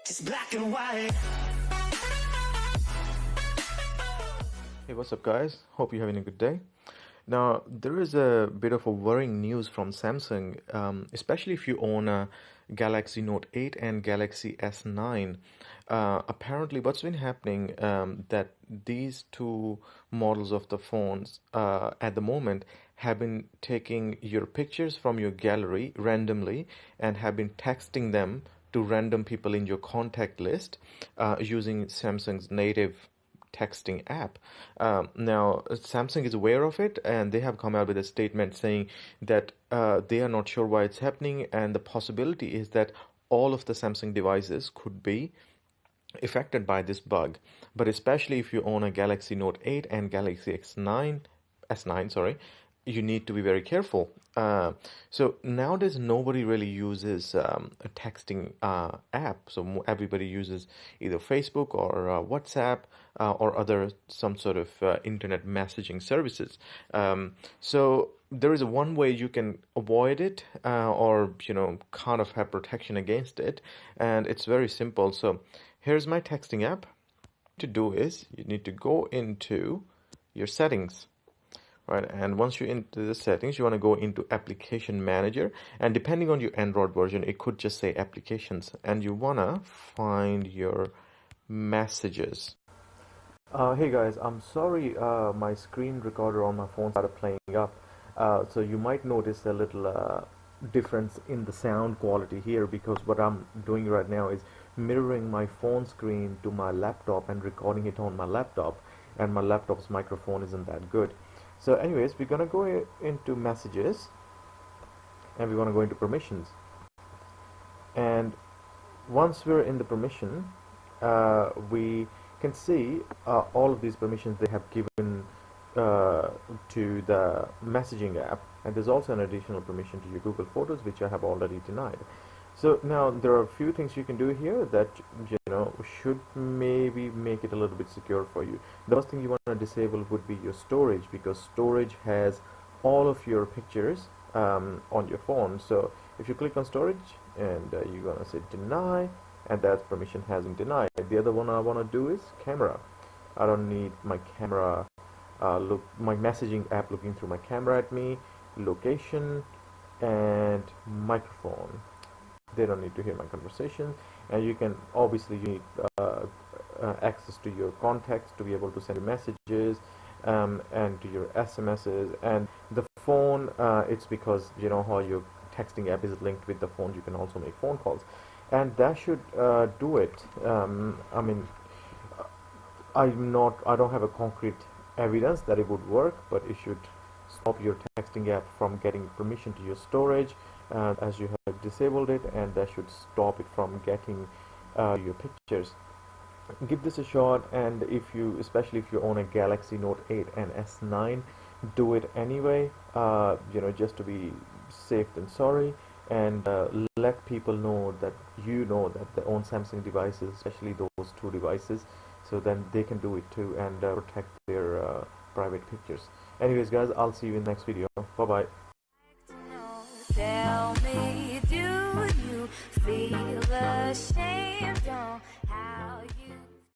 It's black and white. Hey, what's up guys? Hope you're having a good day. Now, there is a bit of a worrying news from Samsung, especially if you own a Galaxy Note 8 and Galaxy S9. Apparently, what's been happening that these two models of the phones at the moment have been taking your pictures from your gallery randomly and have been texting them to random people in your contact list using Samsung's native texting app. Now, Samsung is aware of it and they have come out with a statement saying that they are not sure why it's happening, and the possibility is that all of the Samsung devices could be affected by this bug. But especially if you own a Galaxy Note 8 and Galaxy S9, sorry, you need to be very careful. So nowadays nobody really uses a texting app. So everybody uses either Facebook or WhatsApp or other some sort of internet messaging services. So there is one way you can avoid it, or kind of have protection against it, and it's very simple. So here's my texting app. What to do is you need to go into your settings. Right, and once you're into the settings, you want to go into Application Manager, and depending on your Android version, it could just say Applications, and you want to find your Messages. Hey guys, I'm sorry, my screen recorder on my phone started playing up, so you might notice a little difference in the sound quality here, because what I'm doing right now is mirroring my phone screen to my laptop and recording it on my laptop, and my laptop's microphone isn't that good. So anyways, we're gonna go into Messages and we're gonna go into Permissions, and once we're in the permission, we can see all of these permissions they have given to the messaging app, and there's also an additional permission to your Google Photos, which I have already denied. So now there are a few things you can do here that should maybe make it a little bit secure for you. The first thing you want to disable would be your storage, because storage has all of your pictures on your phone. So if you click on storage and you're gonna say deny, and that permission has been denied. The other one I want to do is camera. I don't need my camera my messaging app looking through my camera at me. Location and microphone, they don't need to hear my conversation. And you can obviously you need access to your contacts to be able to send messages and to your SMSs. And the phone, it's because how your texting app is linked with the phone, you can also make phone calls, and that should do it. I mean, I don't have a concrete evidence that it would work, but it should stop your texting app from getting permission to your storage as you have disabled it, and that should stop it from getting your pictures. Give this a shot, and especially if you own a Galaxy Note 8 and S9, do it anyway, just to be safe than sorry, and let people know that that they own Samsung devices, especially those two devices, so then they can do it too and protect their private pictures. Anyways guys, I'll see you in the next video. Bye bye. Tell me, do you feel ashamed on how you